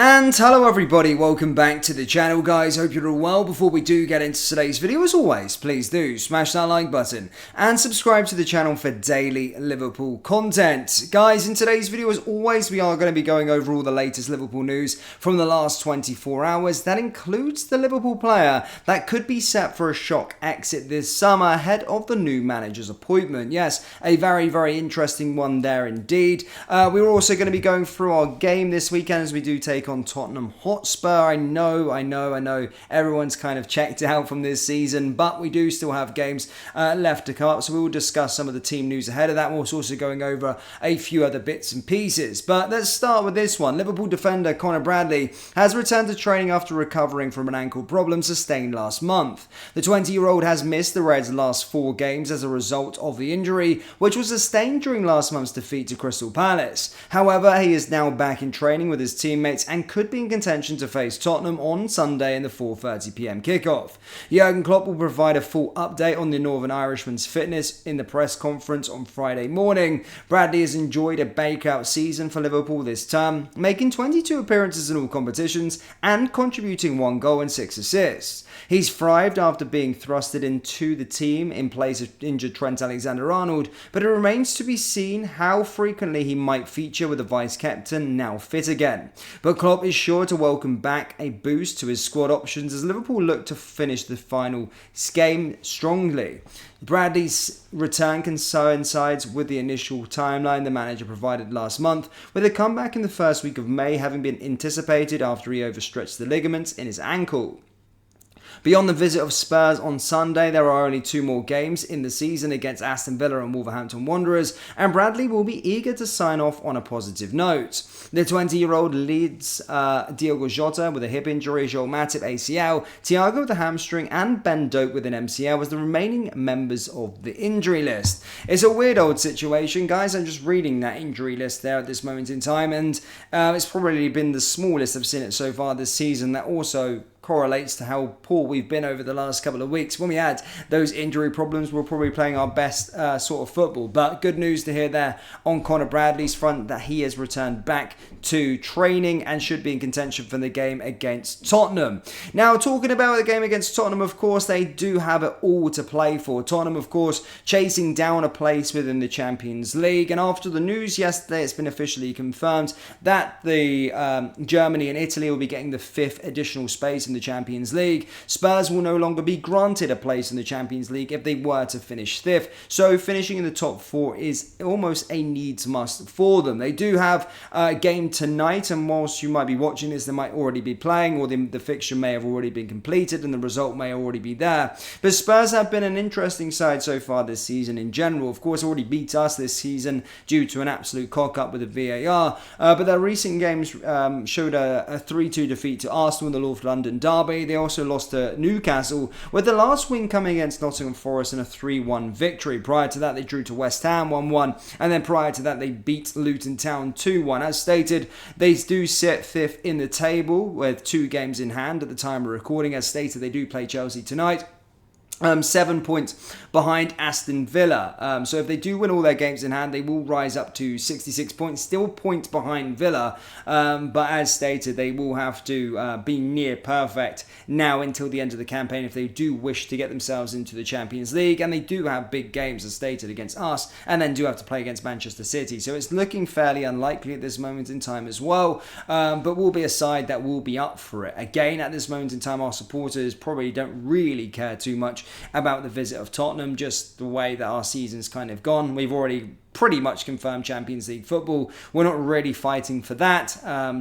And hello everybody, welcome back to the channel guys, hope you're all well. Before we do get into today's video, as always, please do smash that like button and subscribe to the channel for daily Liverpool content. Guys, in today's video, as always, we are going to be going over all the latest Liverpool news from the last 24 hours. That includes the Liverpool player that could be set for a shock exit this summer ahead of the new manager's appointment. Yes, a very interesting one there indeed. We're also going to be going through our game this weekend as we do take on Tottenham Hotspur. I know everyone's kind of checked out from this season, but we do still have games left to come up, so we will discuss some of the team news ahead of that. We're also going over a few other bits and pieces, but let's start with this one. Liverpool defender Conor Bradley has returned to training after recovering from an ankle problem sustained last month. The 20-year-old has missed the Reds' last 4 games as a result of the injury, which was sustained during last month's defeat to Crystal Palace. However, he is now back in training with his teammates and could be in contention to face Tottenham on Sunday in the 4:30 PM kickoff. Jurgen Klopp will provide a full update on the Northern Irishman's fitness in the press conference on Friday morning. Bradley has enjoyed a breakout season for Liverpool this term, making 22 appearances in all competitions and contributing 1 goal and 6 assists. He's thrived after being thrusted into the team in place of injured Trent Alexander-Arnold, but it remains to be seen how frequently he might feature with the vice-captain now fit again. But Klopp is sure to welcome back a boost to his squad options as Liverpool look to finish the final game strongly. Bradley's return coincides with the initial timeline the manager provided last month, with a comeback in the first week of May having been anticipated after he overstretched the ligaments in his ankle. Beyond the visit of Spurs on Sunday, there are only 2 more games in the season against Aston Villa and Wolverhampton Wanderers, and Bradley will be eager to sign off on a positive note. The 20-year-old leads Diogo Jota with a hip injury, Joel Matip ACL, Thiago with a hamstring, and Ben Doak with an MCL as the remaining members of the injury list. It's a weird old situation, guys. I'm just reading that injury list there at this moment in time, and it's probably been the smallest I've seen it so far this season. That also correlates to how poor we've been over the last couple of weeks. When we had those injury problems, we're probably playing our best sort of football. But good news to hear there on Conor Bradley's front that he has returned back to training and should be in contention for the game against Tottenham. Now, talking about the game against Tottenham, of course, they do have it all to play for. Tottenham, of course, chasing down a place within the Champions League. And after the news yesterday, it's been officially confirmed that the Germany and Italy will be getting the 5th additional space in the Champions League. Spurs will no longer be granted a place in the Champions League if they were to finish 5th, so finishing in the top 4 is almost a needs must for them. They do have a game tonight, and whilst you might be watching this, they might already be playing, or the fixture may have already been completed and the result may already be there. But Spurs have been an interesting side so far this season in general. Of course, already beat us this season due to an absolute cock-up with the VAR, but their recent games showed a 3-2 defeat to Arsenal in the North London derby. They also lost to Newcastle, with the last win coming against Nottingham Forest in a 3-1 victory. Prior to that, they drew to West Ham 1-1, and then prior to that, they beat Luton Town 2-1. As stated, they do sit 5th in the table with 2 games in hand at the time of recording. As stated, they do play Chelsea tonight. 7 points behind Aston Villa. So if they do win all their games in hand, they will rise up to 66 points, still points behind Villa. But as stated, they will have to be near perfect now until the end of the campaign if they do wish to get themselves into the Champions League. And they do have big games, as stated, against us, and then do have to play against Manchester City. So it's looking fairly unlikely at this moment in time as well. But will be a side that will be up for it. Again, at this moment in time, our supporters probably don't really care too much about the visit of Tottenham, just the way that our season's kind of gone. We've already pretty much confirmed Champions League football. We're not really fighting for that,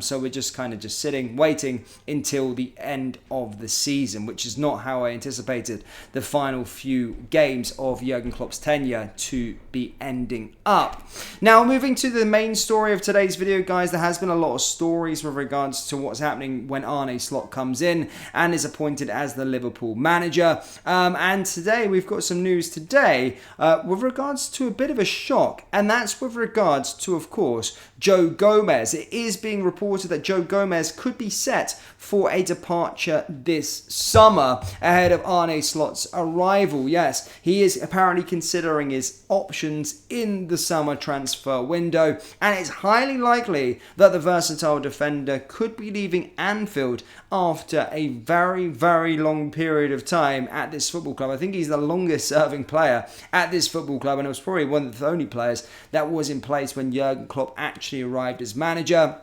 so we're just kind of just sitting, waiting until the end of the season, which is not how I anticipated the final few games of Jurgen Klopp's tenure to be ending up. Now, moving to the main story of today's video, guys, there has been a lot of stories with regards to what's happening when Arne Slot comes in and is appointed as the Liverpool manager. And today, we've got some news today with regards to a bit of a shock and that's with regards to, of course, Joe Gomez. It is being reported that Joe Gomez could be set for a departure this summer ahead of Arne Slot's arrival. Yes, he is apparently considering his options in the summer transfer window, and it's highly likely that the versatile defender could be leaving Anfield after a very, very long period of time at this football club. I think he's the longest serving player at this football club, and it was probably one of the only players that was in place when Jurgen Klopp actually arrived as manager.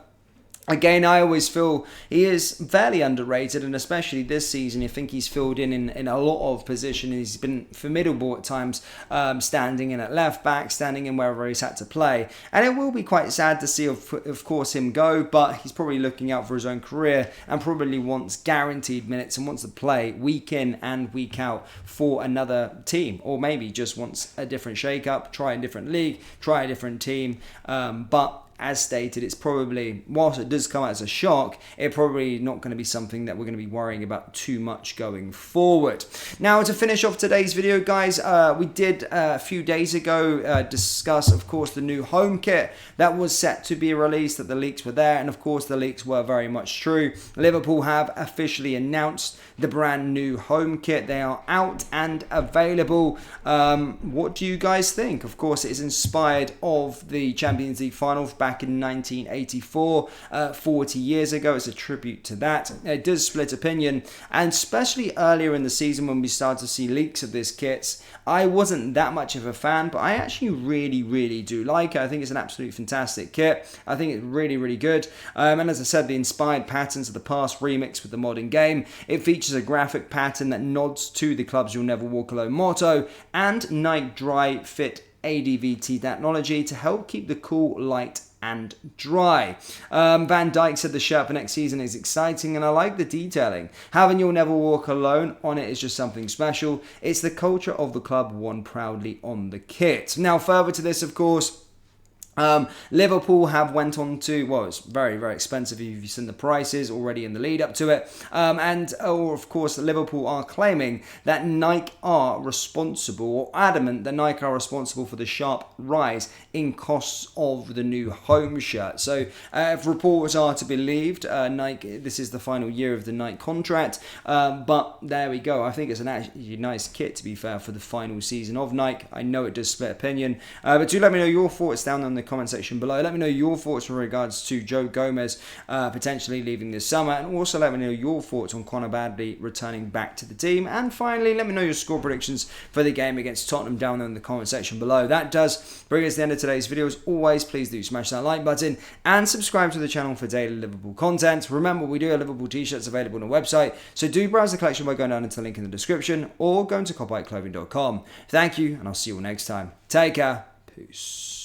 Again, I always feel he is fairly underrated, and especially this season, I think he's filled in a lot of positions. He's been formidable at times, standing in at left back, standing in wherever he's had to play. And it will be quite sad to see, of course, him go, but he's probably looking out for his own career and probably wants guaranteed minutes and wants to play week in and week out for another team, or maybe just wants a different shake-up, try a different league, try a different team, but as stated, it's probably, whilst it does come out as a shock, it's probably not going to be something that we're going to be worrying about too much going forward. Now, to finish off today's video, guys, we did a few days ago discuss, of course, the new home kit that was set to be released, that the leaks were there, and of course the leaks were very much true. Liverpool have officially announced the brand new home kit. They are out and available. What do you guys think? Of course, it is inspired of the Champions League final back in 1984, 40 years ago. It's a tribute to that. It does split opinion, and especially earlier in the season when we started to see leaks of this kit, I wasn't that much of a fan, but I actually really do like it. I think it's an absolutely fantastic kit. I think it's really good. And as I said, the inspired patterns of the past remixed with the modern game. It features a graphic pattern that nods to the club's "You'll Never Walk Alone" motto and Nike Dry Fit ADVT technology to help keep the cool, light and dry. Van Dijk said the shirt for next season is exciting, and I like the detailing. Having "You'll Never Walk Alone" on it is just something special. It's the culture of the club worn proudly on the kit. Now, further to this, of course, Liverpool have went on to, well, it's very expensive if you've seen the prices already in the lead up to it, of course Liverpool are claiming that Nike are responsible, or adamant that Nike are responsible for the sharp rise in costs of the new home shirt. So if reports are to be believed, Nike, this is the final year of the Nike contract, but there we go. I think it's an actually nice kit, to be fair, for the final season of Nike. I know it does split opinion, but do let me know your thoughts down in the comment section below. Let me know your thoughts in regards to Joe Gomez potentially leaving this summer, and also let me know your thoughts on Connor Badley returning back to the team. And finally, let me know your score predictions for the game against Tottenham down in the comment section below. That does bring us to the end of today's video. As always, please do smash that like button and subscribe to the channel for daily Liverpool content. Remember, we do have Liverpool t-shirts available on the website, so do browse the collection by going down into the link in the description or going to copyrightclothing.com. Thank you, and I'll see you all next time. Take care. Peace.